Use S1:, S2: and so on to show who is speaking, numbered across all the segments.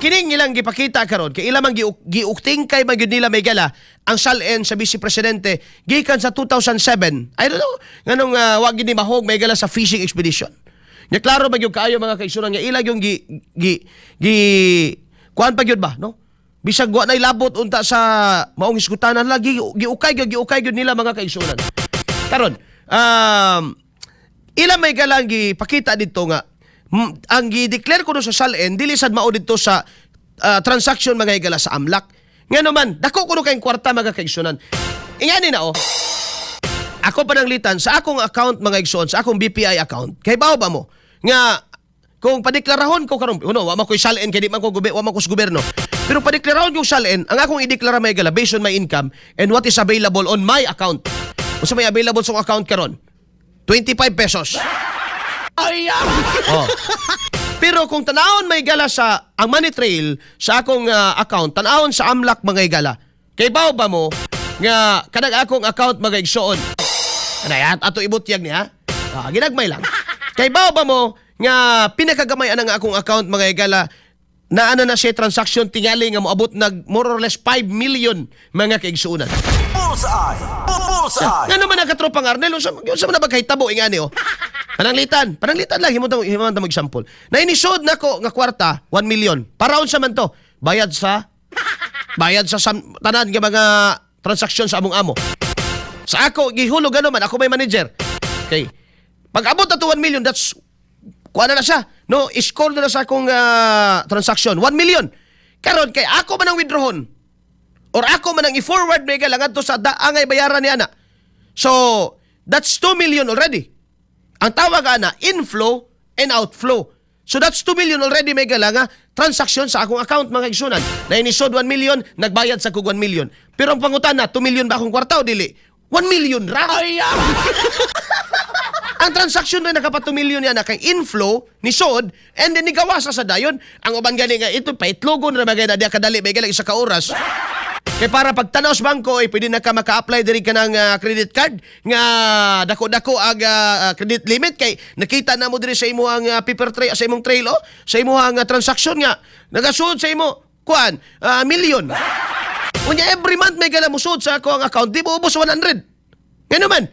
S1: Kining ilang gipakita karon kay ilang man giukting kay man gyud nila may gala ang salen sa Vice Presidente gikan sa 2007. I don't know nganong wa gid ni mahog may gala sa fishing expedition. Nya klaro ba gyud kaayo mga kaigsunan nga ilang yung kuan pa gyud ba no? Bisag wa nay labot unta sa maong iskutanan lagi giukay gyud nila mga kaigsunan. Karon ilang may gala gipakita dito nga ang gi-declare ko no sa salen dili sad mao dito sa transaction mga higala sa AMLAC. Nga naman, dako ko no kayong kwarta mga kaigsunan. Ingani na ako pananglitan sa akong account mga igsoon, sa akong BPI account. Kay bao ba mo nga kung padeklarahon ko karon, wa man ko salen kay di man ko wa man ko sa gobyerno. Pero padeklarahon ko salen, ang akong ideklara mga higala based on my income and what is available on my account. Unsa may available sa account karon? 25 pesos. Pero kung tanawon may gala sa ang money trail sa akong account, tanawon sa AMLAC mga igala. Kay bao ba mo nga kanang akong account mga igsoon. Anay ato ibutyag niya. Ginagmay lang. Kay bao ba mo nga pinakagamay ang akong account mga igala na ana na siya transaction tingali nga moabot nag more or less 5 million mga kaigsuonan.
S2: Bullseye! Bullseye!
S1: Nga naman ang katropang Arnel, unsa man na bagkahitabo ingani Pananglitan lang himo ta mag-example. Na inisod nako nga kwarta 1 million. Para unsa man to? Bayad sa tanan nga mga transaksyon sa among amo. Sa ako gihulog ano man ako may manager. Okay. Pag abot na to 1 million, that's kuha na siya. No, score na sa akong transaction 1 million. Karon kay ako man ang withdrawon or ako man ang i-forward may galangan to sa angay bayaran ni ana. So, that's 2 million already. Ang tawag ana, inflow and outflow. So that's 2 million already may galanga transaction sa akong account mga igsunan. Na inisod 1 million, nagbayad sa kog 1 million. Pero ang pangutan na, 2 million ba akong kwarta o dili? 1 million ra. Ang transaction na nakapat 2 million yan na kay inflow ni sod and then nigawasa sa dayon. Ang uban gani nga ito paitlogon ra bagay na dia kadali may galang isa ka oras. Kaya para pagtanaw sa bangko, pwede na ka maka-apply diri ka ng credit card nga dako-dako ang credit limit kay nakita na mo diri sa imo ang paper trail sa imong trail sa imo ang transaction nga nagasud sa imo kuan million. Unya every month may gala mo sud sa ako ang account di mo ubos 100. Ngano man?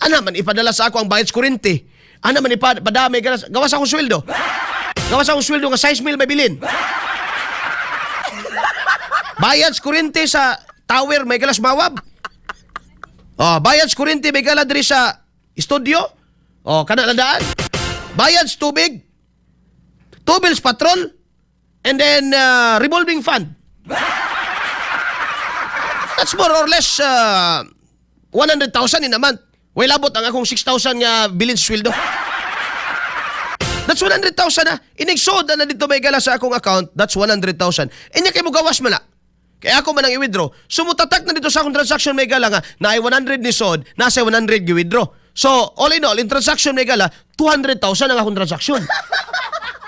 S1: Ana man ipadala sa ako ang bayad sa kuryente. Ana man ipadala may gala gawas akong sweldo. Gawas akong sweldo nga 6,000 may bilin. Bayad sa kuryente sa tower, may galas mawab. Bayad sa kuryente, may gala diri sa studio. Kana na daan. Bayad sa tubig. 2 bills patrol. And then, revolving fund. That's more or less 100,000 in a month. Way labot ang akong 6,000 nga bilin sa sweldo. That's 100,000 na. Inig-sod na dito may gala sa akong account. That's 100,000. Inya kayo mo gawas man na. Kaya ako man ang i-withdraw. Sumutatak na dito sa akong transaction may gala nga na ay 100 ni sod, nasa 100 i-withdraw. So, all in all, in transaction may gala, 200,000 ang akong transaction.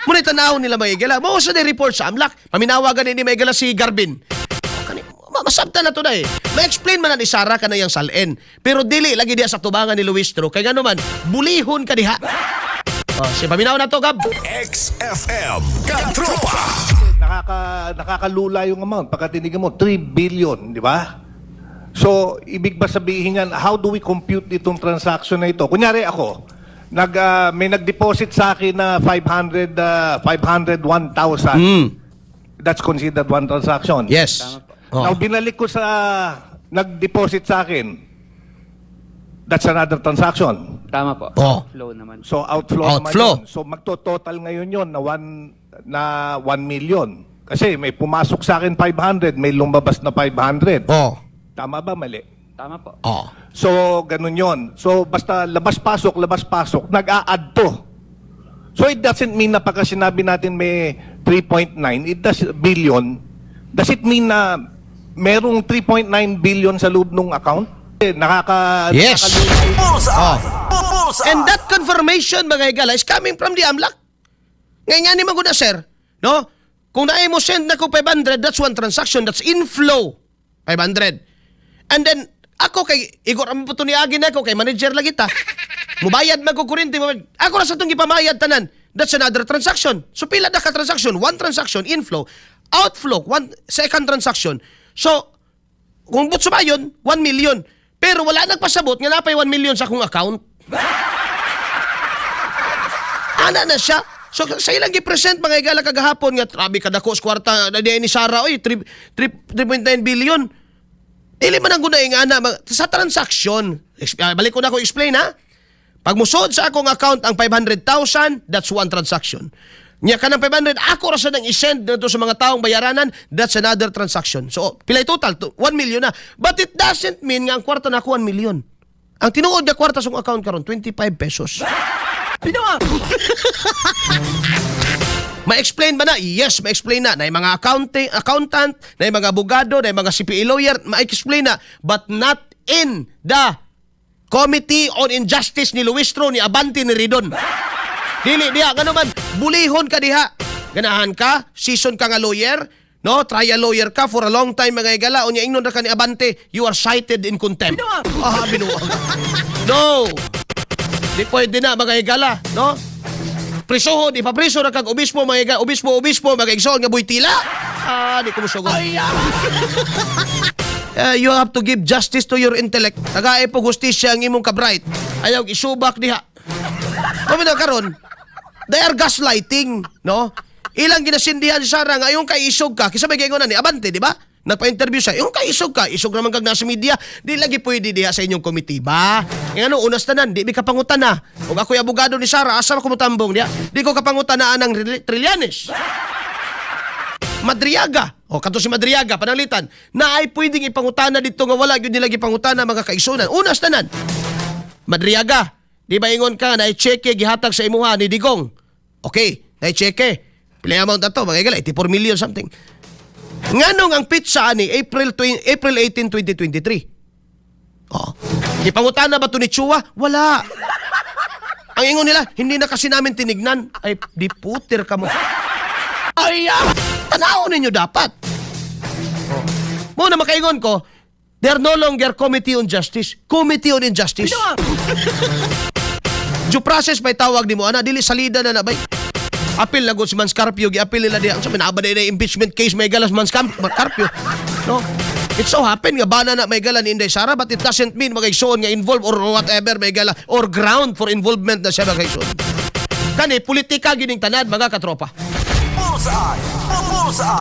S1: Muna itanahon nila may gala. Mao sa report sa AMLAC. Paminawagan ni may gala si Garbin. Masabta na to na May-explain man na ni Sarah ka na yung salen. Pero dili lagi diya sa tubangan ni Luistro. Kaya nga naman, bulihon ka diha. Si paminaw na to, Gab.
S2: XFM Katropa!
S3: Nakakalula yung amount. Pagkatinig mo, 3 billion, di ba? So, ibig ba sabihin yan, how do we compute itong transaction na ito? Kunyari ako, may nag-deposit sa akin na 501,000. That's considered one transaction.
S1: Yes.
S3: Now, binalik ko sa nag-deposit sa akin. That's another transaction.
S4: Tama po.
S1: Outflow
S4: naman.
S3: So, outflow. Naman yun. So, magto-total ngayon yun na 1 million. Kasi may pumasok sa akin 500, may lumabas na 500. Tama ba? Mali?
S4: Tama po.
S3: So, ganun yon. So, basta labas-pasok, nag-a-add to. So, it doesn't mean na pagka sinabi natin may 3.9, billion, does it mean na merong 3.9 billion sa loob ng account?
S1: Yes.
S2: Bullseye!
S1: And that confirmation, mga higala, is coming from the AMLAC. Ngayon ni maguna, sir. No? Kung na mo send na ko 500, that's one transaction. That's inflow. 500. And then, ako kay Igor, ang puto ni Agin ako, kay manager lagi ta. Mubayad magkukurinti. Ako na sa itong ipamayad tanan. that's another transaction. So pila na ka transaction? One transaction, inflow. Outflow, one second transaction. So, kung butso ba yun, 1 million. Pero wala nagpasabot, nga napay 1 million sa akong account. Ana na siya. So, sa ilang gi-present, mga igala kagahapon, nga, trabi kadako sa kwarta, na ni Sarah, oy, 3.9 billion. Dili man ang gunaing ana. Sa transaction, balik ko na ko explain, ha? Pag musod sa akong account ang 500,000, that's one transaction. Nya ka ng 500, ako rasa nang isend na to sa mga taong bayaranan, that's another transaction. So, pilay total, 1 million na. But it doesn't mean nga ang kwarta na ako 1 million. Ang tinuod na kwarta sa akong account karon 25 pesos. Ma-explain ba na? Yes, ma-explain na. Na yung mga accountant, na yung mga abogado, na yung mga CPA lawyer, ma-explain na. But not in the Committee on Injustice ni Luistro, ni Abante, ni Ridon. Dili diha, gano man, bulihon ka diha. Ganahan ka, season ka nga lawyer, no? Trial lawyer ka for a long time, mga igala. Unya ingnon ra ka ni Abante, you are cited in contempt. Binuang. No! Di pwede na, mga igala, no? Prisoho, di pa priso na kag obispo, mga igala. Obispo, mga igsoon nga buitila. Di ko musugot. You have to give justice to your intellect. Tagaay po justisya ang imong kabright. Ayaw isubak diha. Kami na karon, they are gaslighting, no? Ilang ginasindihan si Sarah nga, yung kay isog ka, kisa may gayon na ni Abante, di ba? Nagpa-interview siya, yung kay isog ka, isog naman kag nasa media, di lagi pwede diha sa inyong komite ba? Yung ano, unas tanan, di mi kapangutan na. Kung ako'y abogado ni Sarah, asa ko mutambong diha? Di ko kapangutan na ng Trillanes. Madriaga. O, kato si Madriaga, pananglitan, na ay pwedeng ipangutana dito nga wala yun nilagi pangutana mga kaigsunan. Unas tanan. Madriaga, di ba ingon ka na i-check gihatag sa imuha ni Digong? Okay, na i-check. Pila amount na to, mga igala, 84 million something. Nganong ang pizza ni April 18, 2023? Oh. Ipangutana ba to ni Chua? Wala. Ang ingon nila, hindi na kasi namin tinignan. Ay, di putir ka mo. Ay, tanaw ninyo dapat. Oh. Muna makaingon ko, they're no longer Committee on Justice. Committee on Injustice. Due process may tawag ni mo, ana, dili salida na bay. Apil lagot si Manscarpio, gi-apil nila diya. Sa minaba na impeachment case may galas Manscarpio. No? It so happen nga bana na may gala ni Inday Sara, but it doesn't mean magigsoon nga involved or whatever may gala or ground for involvement na siya magigsoon. Kani politika gining tanan mga katropa.
S2: Bullseye.